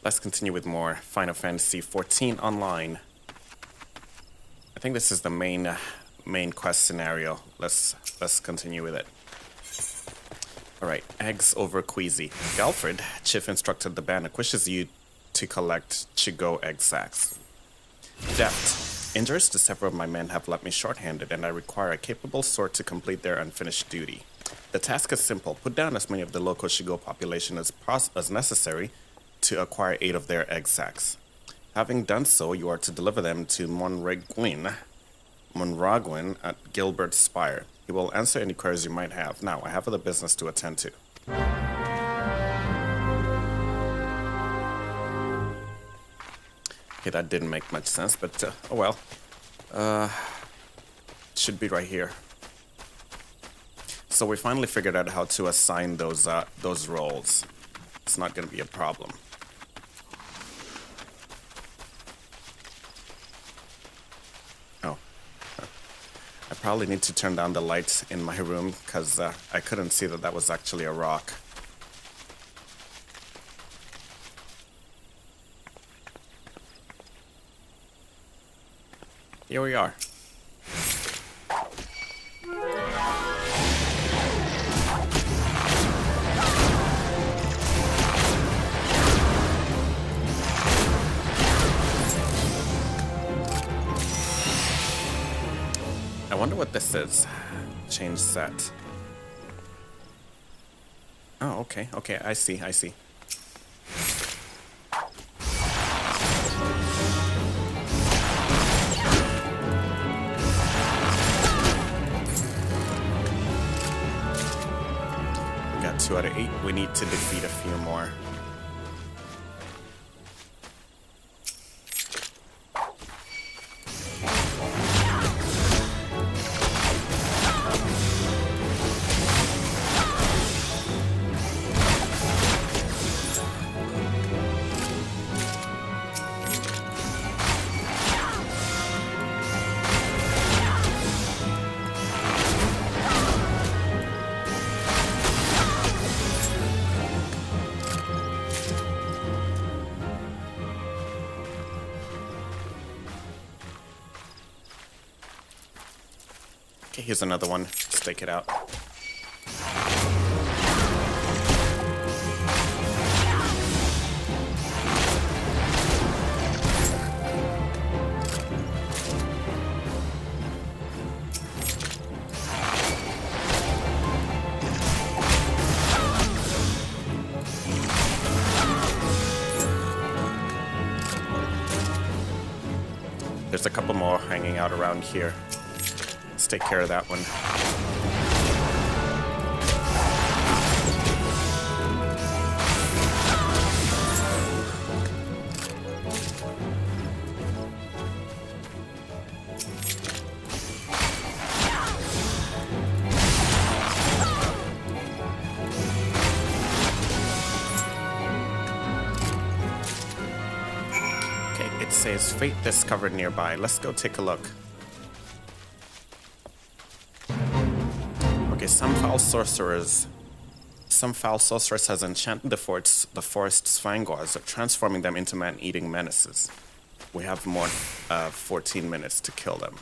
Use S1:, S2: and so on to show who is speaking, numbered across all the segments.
S1: Let's continue with more Final Fantasy XIV Online. I think this is the main quest scenario. Let's continue with it. Alright, eggs over Queasy. Galfred, Chief instructed the Bannock, wishes you to collect Chigo egg sacs. Deft. Injuries to several of my men have left me short-handed, and I require a capable sword to complete their unfinished duty. The task is simple. Put down as many of the local Chigo population as necessary to acquire 8 of their egg sacs. Having done so, you are to deliver them to Monragwin at Gilbert's Spire. He will answer any queries you might have. Now, I have other business to attend to. Okay, that didn't make much sense, but oh well. Should be right here. So we finally figured out how to assign those roles. It's not going to be a problem. Oh. I probably need to turn down the lights in my room because I couldn't see that was actually a rock. Here we are. I wonder what this is. Change set. Oh, okay, I see. We got 2 out of 8. We need to defeat a few more. Okay, here's another one. Let's take it out. There's a couple more hanging out around here. Let's take care of that one. Okay, it says fate discovered nearby. Let's go take a look. Some foul sorceress has enchanted the forest's fangors, transforming them into man-eating menaces. We have more 14 minutes to kill them.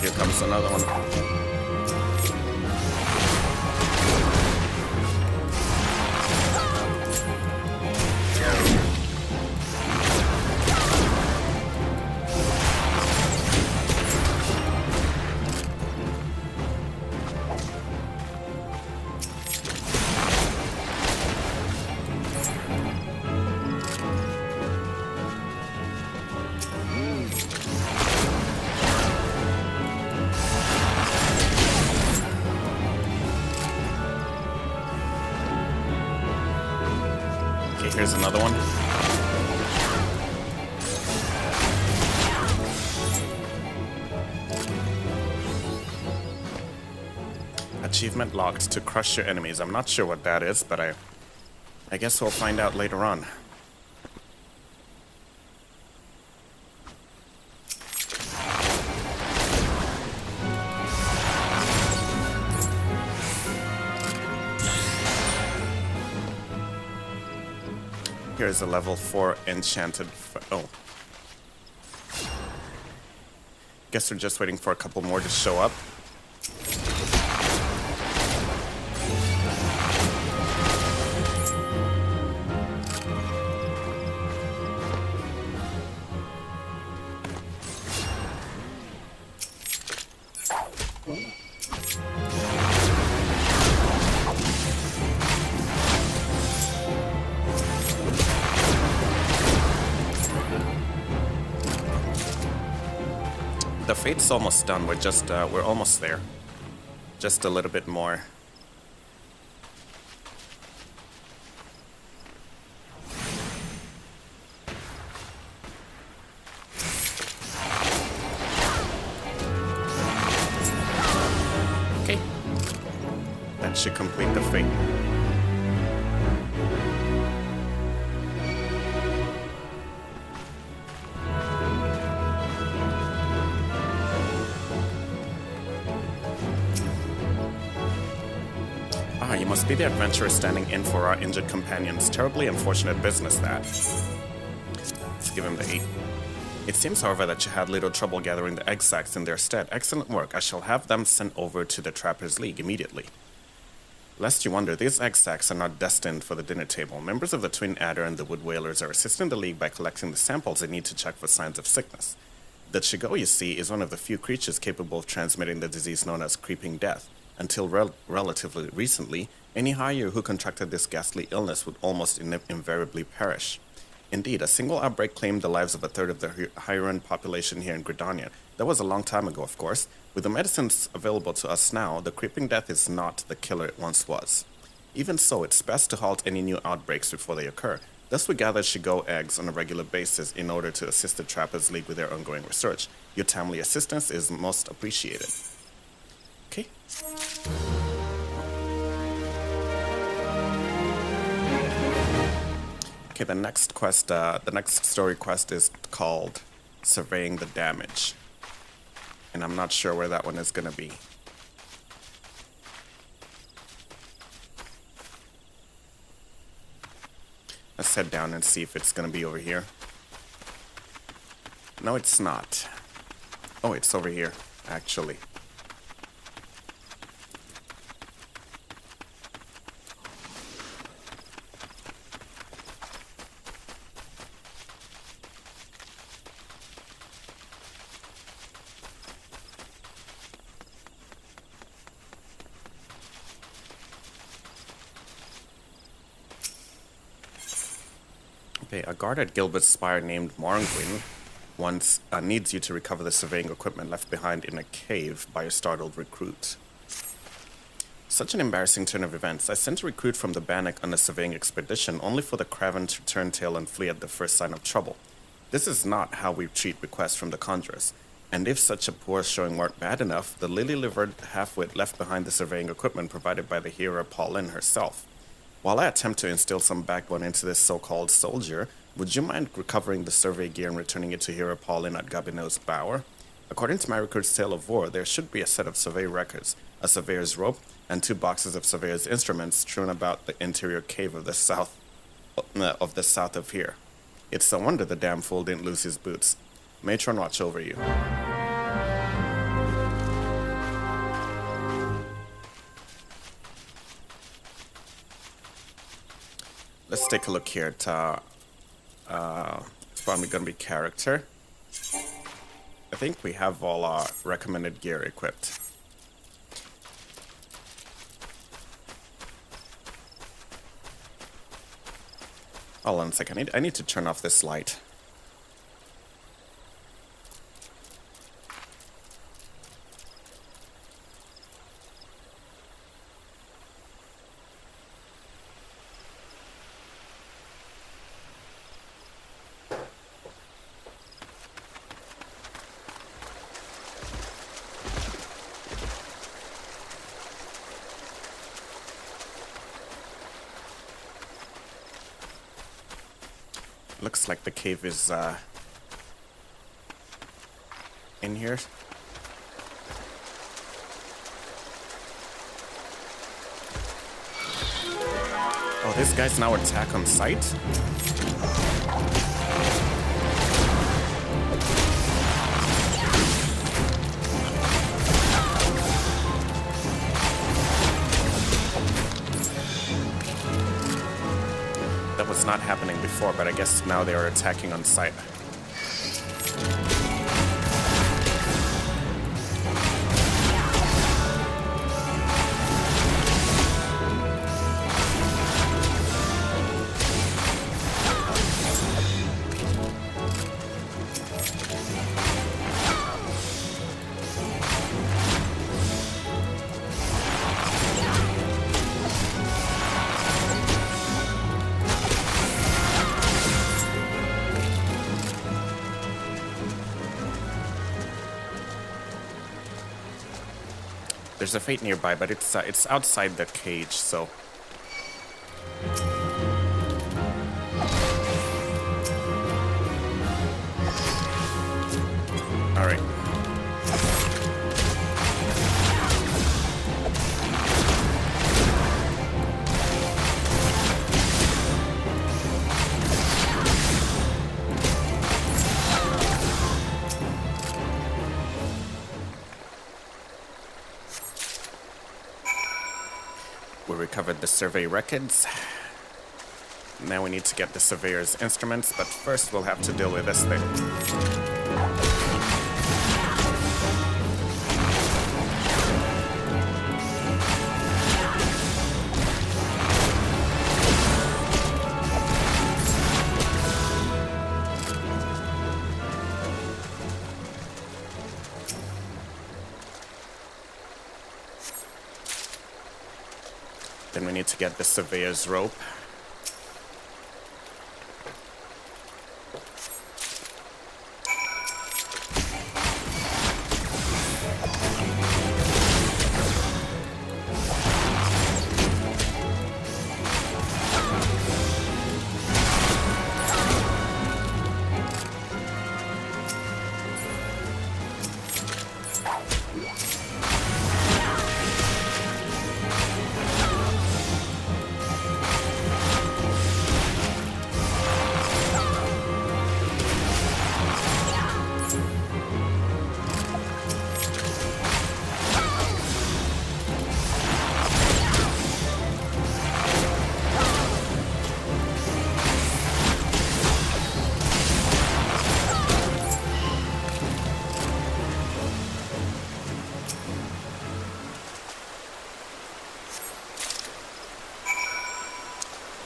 S1: Here comes another one. Here's another one. Achievement locked to crush your enemies. I'm not sure what that is, but I I guess we'll find out later on. Here's a level 4 enchanted. Oh. Guess we're just waiting for a couple more to show up. The fate's almost done. We're almost there. Just a little bit more. Okay. That should complete the fate. You must be the adventurer standing in for our injured companions. Terribly unfortunate business, that. Let's give him the 8. It seems, however, that you had little trouble gathering the egg sacs in their stead. Excellent work. I shall have them sent over to the Trappers' League immediately. Lest you wonder, these egg sacs are not destined for the dinner table. Members of the Twin Adder and the Wood Whalers are assisting the League by collecting the samples they need to check for signs of sickness. The Chigo, you see, is one of the few creatures capable of transmitting the disease known as creeping death. Until relatively recently, any higher who contracted this ghastly illness would almost invariably perish. Indeed, a single outbreak claimed the lives of a third of the Hyran population here in Gridania. That was a long time ago, of course. With the medicines available to us now, the creeping death is not the killer it once was. Even so, it's best to halt any new outbreaks before they occur. Thus, we gather Shigo eggs on a regular basis in order to assist the Trappers' League with their ongoing research. Your timely assistance is most appreciated. Okay. Okay, the next quest, the next story quest is called Surveying the Damage. And I'm not sure where that one is going to be. Let's head down and see if it's going to be over here. No, it's not. Oh, it's over here, actually. A guard at Gilbert's Spire named Morngwin once needs you to recover the surveying equipment left behind in a cave by a startled recruit. Such an embarrassing turn of events. I sent a recruit from the Bannock on a surveying expedition only for the Craven to turn tail and flee at the first sign of trouble. This is not how we treat requests from the Conjurers. And if such a poor showing weren't bad enough, the lily-livered halfwit left behind the surveying equipment provided by the hero Pauline herself. While I attempt to instill some backbone into this so-called soldier, would you mind recovering the survey gear and returning it to Hero Pauline at Gabinot's Bower? According to my recruit's tale of war, there should be a set of survey records, a surveyor's rope, and 2 boxes of surveyor's instruments strewn about the interior cave of the south of here. It's a wonder the damn fool didn't lose his boots. Matron, watch over you. Let's take a look here at, it's probably going to be character. I think we have all our recommended gear equipped. Hold on a second, I need to turn off this light. Looks like the cave is in here. Oh, this guy's now attack on sight? That was not happening before, but I guess now they are attacking on sight. There's a fate nearby, but it's outside the cage, so. All right. We recovered the survey records. Now we need to get the surveyor's instruments, but first we'll have to deal with this thing. Then we need to get the surveyor's rope.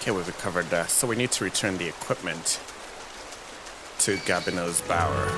S1: Okay, we've recovered that. So we need to return the equipment to Gabino's bower.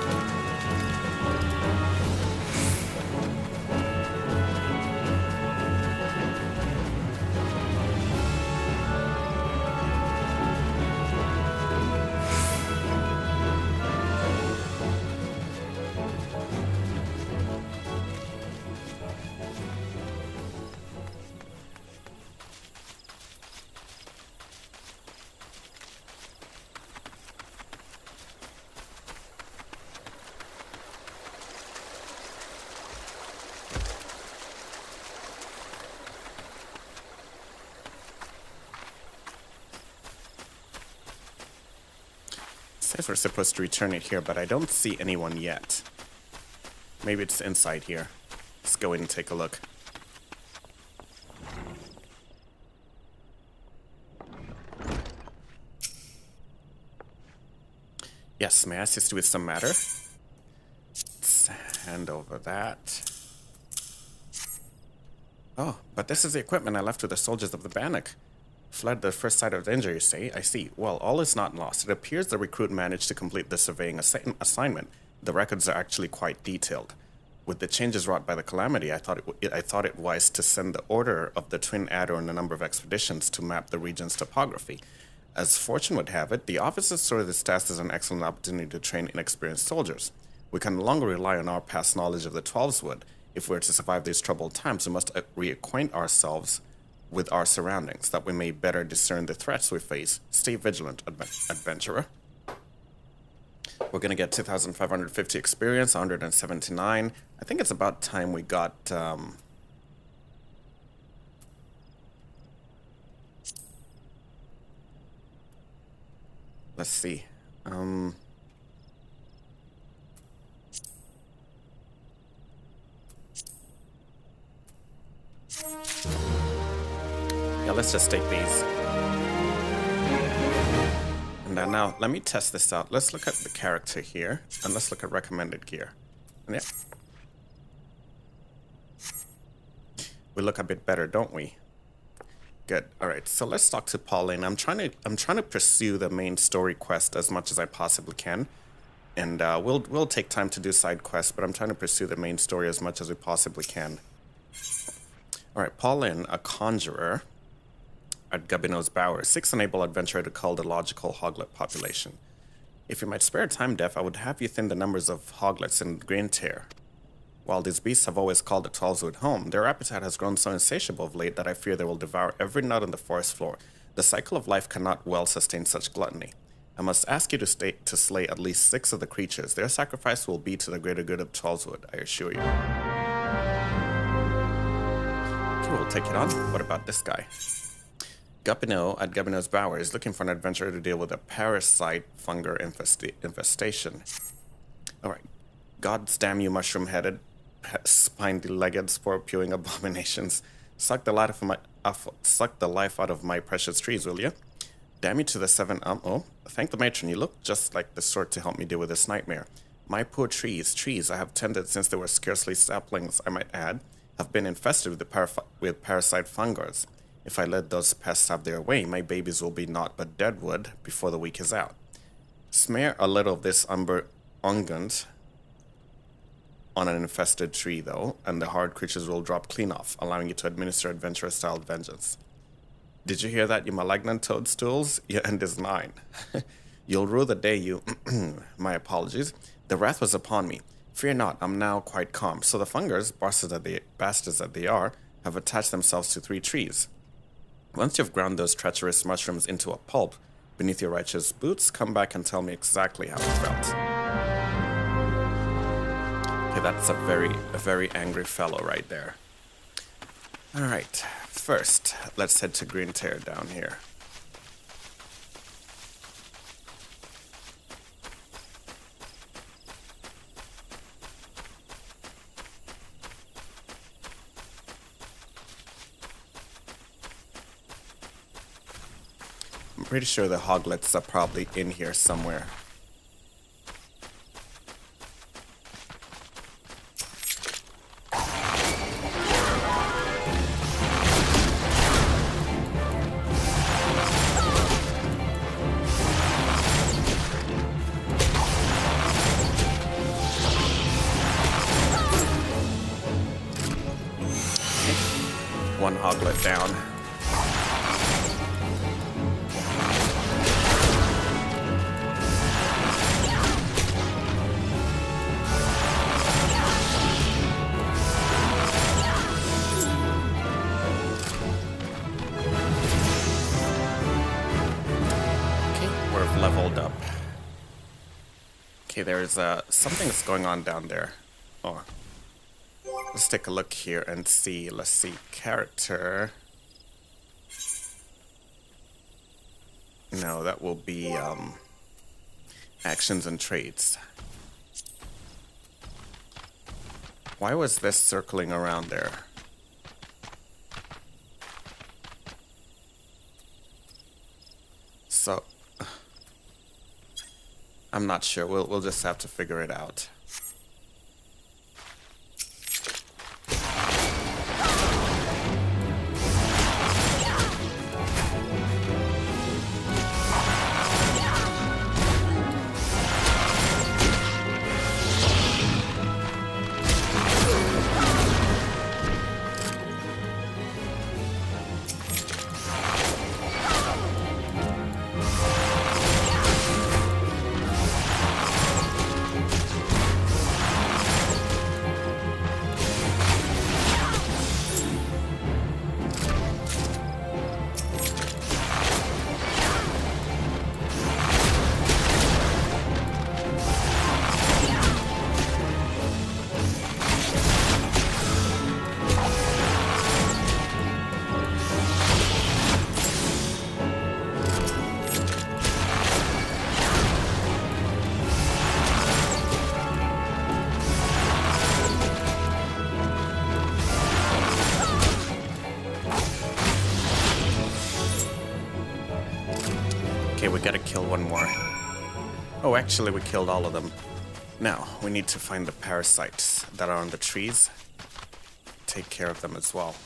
S1: Says we're supposed to return it here, but I don't see anyone yet. Maybe it's inside here. Let's go in and take a look. Yes, may I assist you with some matter? Let's hand over that. Oh, but this is the equipment I left with the soldiers of the Bannock. Fled the first sight of danger, you say? I see. Well, all is not lost. It appears the recruit managed to complete the surveying assignment. The records are actually quite detailed. With the changes wrought by the Calamity, I thought it wise to send the order of the Twin Adder and a number of expeditions to map the region's topography. As fortune would have it, the officers saw this task as an excellent opportunity to train inexperienced soldiers. We can no longer rely on our past knowledge of the Twelveswood. If we are to survive these troubled times, we must reacquaint ourselves with our surroundings, that we may better discern the threats we face. Stay vigilant, adventurer. We're gonna get 2,550 experience, 179. I think it's about time we got let's see. Yeah, let's just take these. And then now, let me test this out. Let's look at the character here, and let's look at recommended gear. And yeah. We look a bit better, don't we? Good. All right. So let's talk to Pauline. I'm trying to pursue the main story quest as much as I possibly can, and we'll take time to do side quests. But I'm trying to pursue the main story as much as we possibly can. All right. Pauline, a conjurer at Gabino's Bower, seeks an able adventurer to cull the logical hoglet population. If you might spare time, Def, I would have you thin the numbers of hoglets in Green Tear. While these beasts have always called the Twelvewood home, their appetite has grown so insatiable of late that I fear they will devour every nut on the forest floor. The cycle of life cannot well sustain such gluttony. I must ask you to slay at least 6 of the creatures. Their sacrifice will be to the greater good of Twelvewood, I assure you. Okay, we'll take it on. What about this guy? Gabino at Gabino's Bower is looking for an adventurer to deal with a parasite fungal infestation. Alright. Gods damn you, mushroom-headed, spine-legged, spore-pewing abominations. Suck the life out of my precious trees, will you? Damn you to the 7 Oh, thank the matron. You look just like the sort to help me deal with this nightmare. My poor trees I have tended since they were scarcely saplings, I might add, have been infested with parasite fungars. If I let those pests have their way, my babies will be naught but dead wood before the week is out. Smear a little of this umber unguent on an infested tree, though, and the hard creatures will drop clean off, allowing you to administer adventurous-style vengeance. Did you hear that, you malignant toadstools? Your end is mine. You'll rue the day you... My apologies. The wrath was upon me. Fear not, I'm now quite calm. So the fungars, bastards that they are, have attached themselves to 3 trees. Once you've ground those treacherous mushrooms into a pulp beneath your righteous boots, come back and tell me exactly how it felt. Okay, that's a very angry fellow right there. Alright, first, let's head to Green Tear down here. I'm pretty sure the hoglets are probably in here somewhere. One hoglet down. Leveled up. Okay, there's something's going on down there. Oh, let's take a look here and see. Let's see, character. No, that will be actions and traits. Why was this circling around there? So I'm not sure. We'll just have to figure it out. Okay, we gotta kill one more. Oh, actually, we killed all of them. Now, we need to find the parasites that are on the trees. Take care of them as well.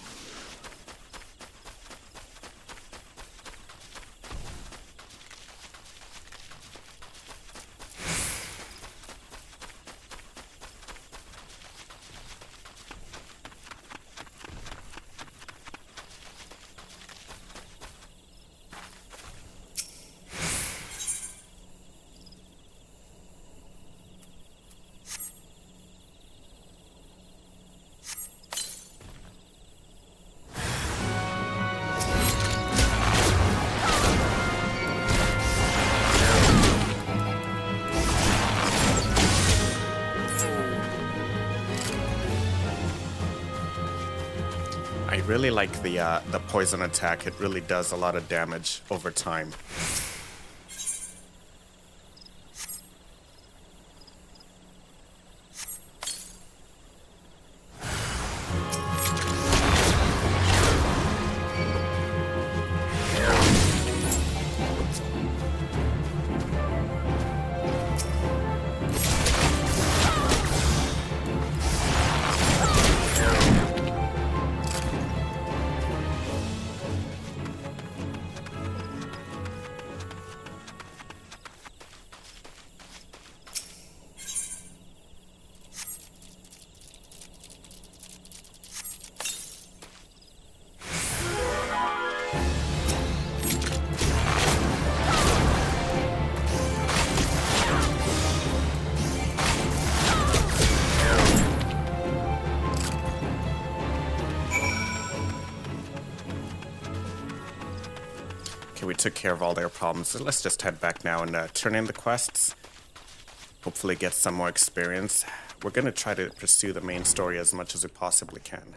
S1: I really like the poison attack. It really does a lot of damage over time. We took care of all their problems, so let's just head back now and turn in the quests. Hopefully get some more experience. We're going to try to pursue the main story as much as we possibly can.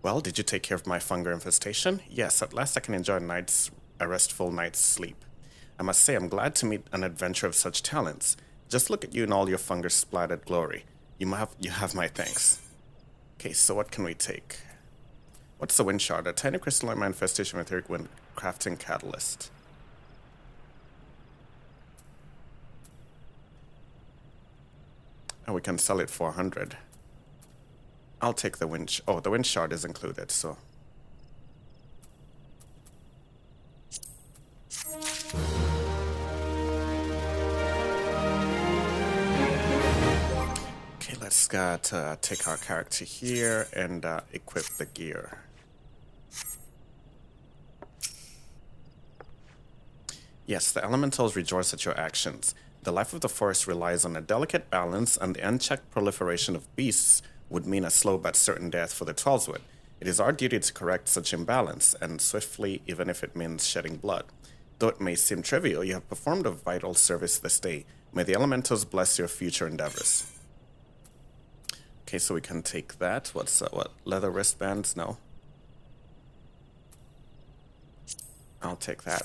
S1: Well, did you take care of my fungal infestation? Yes, at last I can enjoy a restful night's sleep. I must say I'm glad to meet an adventurer of such talents. Just look at you in all your fungus splattered glory. You have my thanks. Okay, so what can we take? What's the wind shard? A tiny crystalline manifestation with etheric wind crafting catalyst. Oh, we can sell it for 100. I'll take the wind. Oh, the wind shard is included, so. Okay, let's take our character here and equip the gear. Yes, the elementals rejoice at your actions. The life of the forest relies on a delicate balance, and the unchecked proliferation of beasts would mean a slow but certain death for the Twelveswood. It is our duty to correct such imbalance, and swiftly, even if it means shedding blood. Though it may seem trivial, you have performed a vital service this day. May the elementals bless your future endeavors. Okay, so we can take that. What's what? Leather wristbands? No. I'll take that.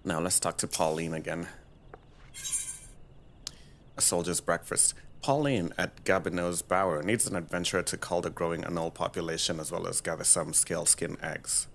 S1: Now let's talk to Pauline again. A soldier's breakfast. Pauline at Gabinot's Bower needs an adventurer to cull the growing anole population as well as gather some scale skin eggs.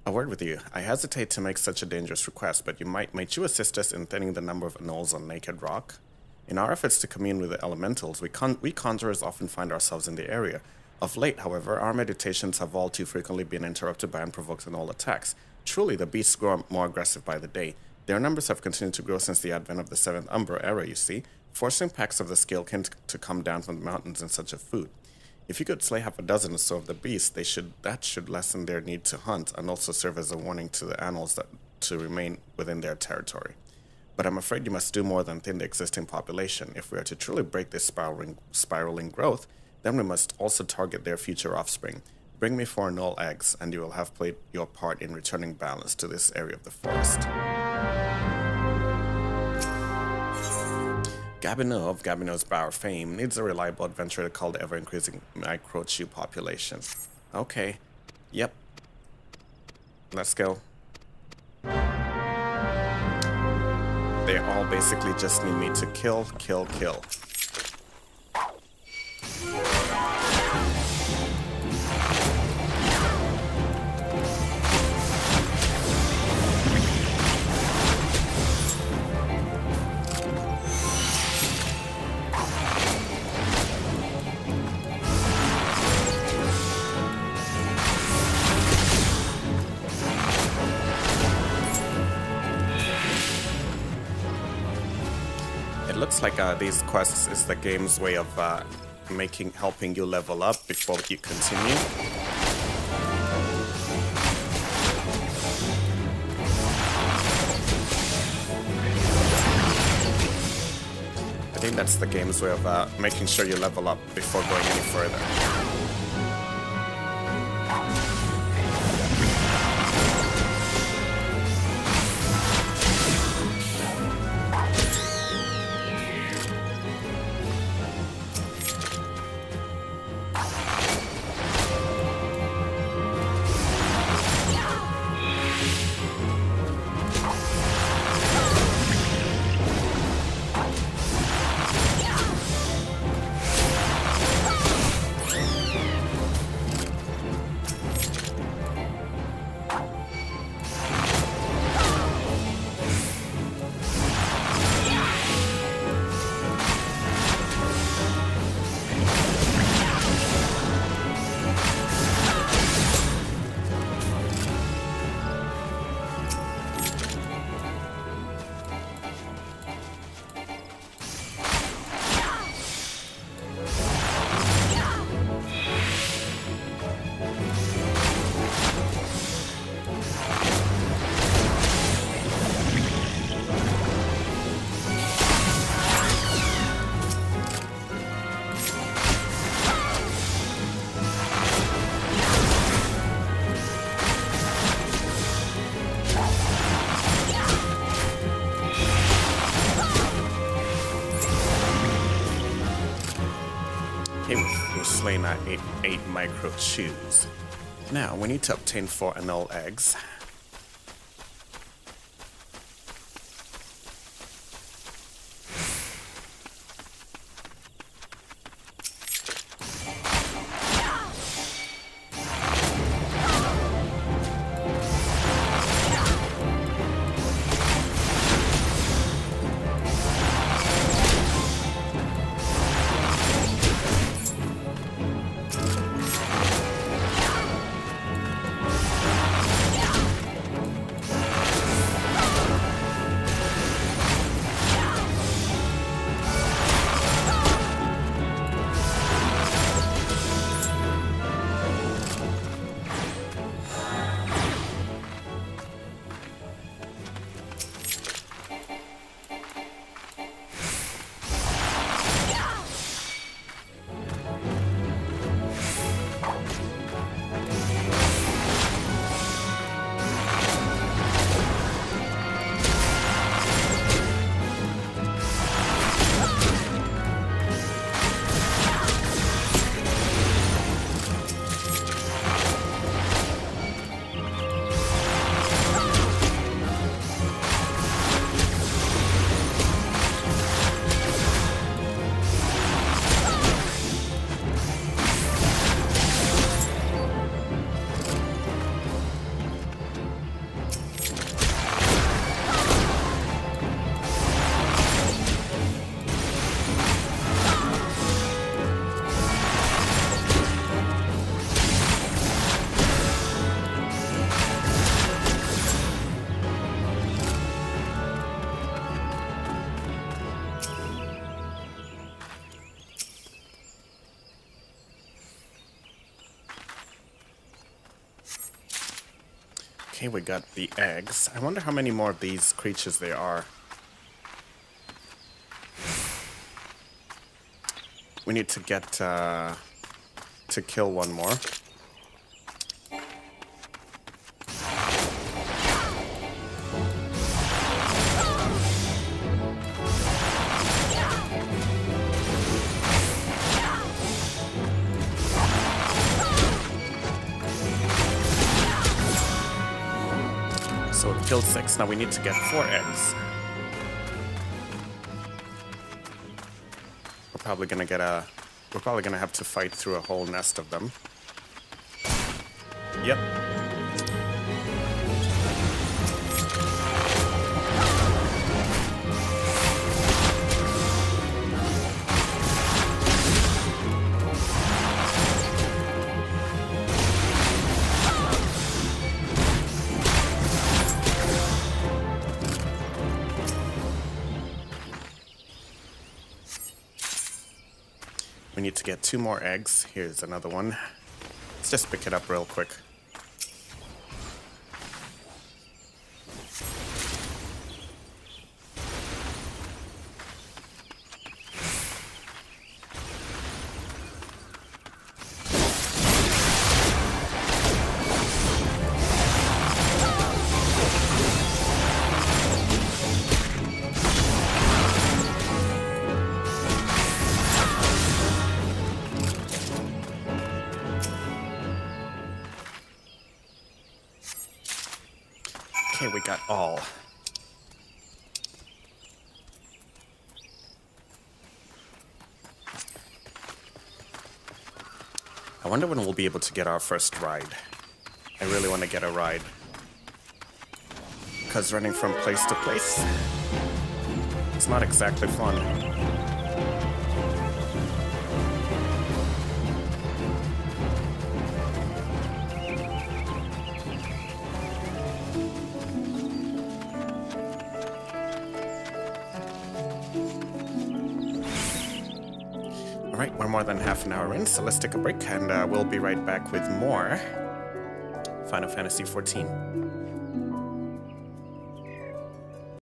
S1: A word with you. I hesitate to make such a dangerous request, but might you assist us in thinning the number of anoles on Naked Rock? In our efforts to commune with the elementals, we conjurers often find ourselves in the area. Of late, however, our meditations have all too frequently been interrupted by unprovoked anole attacks. Truly, the beasts grow more aggressive by the day. Their numbers have continued to grow since the advent of the Seventh Umbral era, you see, forcing packs of the scalekin to come down from the mountains in search of food. If you could slay half a dozen or so of the beasts, that should lessen their need to hunt and also serve as a warning to the animals to remain within their territory. But I'm afraid you must do more than thin the existing population. If we are to truly break this spiraling growth, then we must also target their future offspring. Bring me 4 null eggs, and you will have played your part in returning balance to this area of the forest. Gabinot of Gabinot's Bower fame needs a reliable adventurer to cull the ever-increasing microchew population. Okay. Yep. Let's go. They all basically just need me to kill, kill, kill. Looks like these quests is the game's way of helping you level up before you continue. I think that's the game's way of making sure you level up before going any further. Slain 8 micro chews. Now we need to obtain 4 annual eggs. Okay, we got the eggs. I wonder how many more of these creatures there are. We need to get to kill one more. So we killed 6. Now we need to get 4 eggs. probably gonna have to fight through a whole nest of them. Yep. We need to get 2 more eggs. Here's another one. Let's just pick it up real quick. Okay, we got all. I wonder when we'll be able to get our first ride. I really want to get a ride. Because running from place to place, it's not exactly fun. Alright, we're more than half an hour in, so let's take a break and we'll be right back with more Final Fantasy XIV.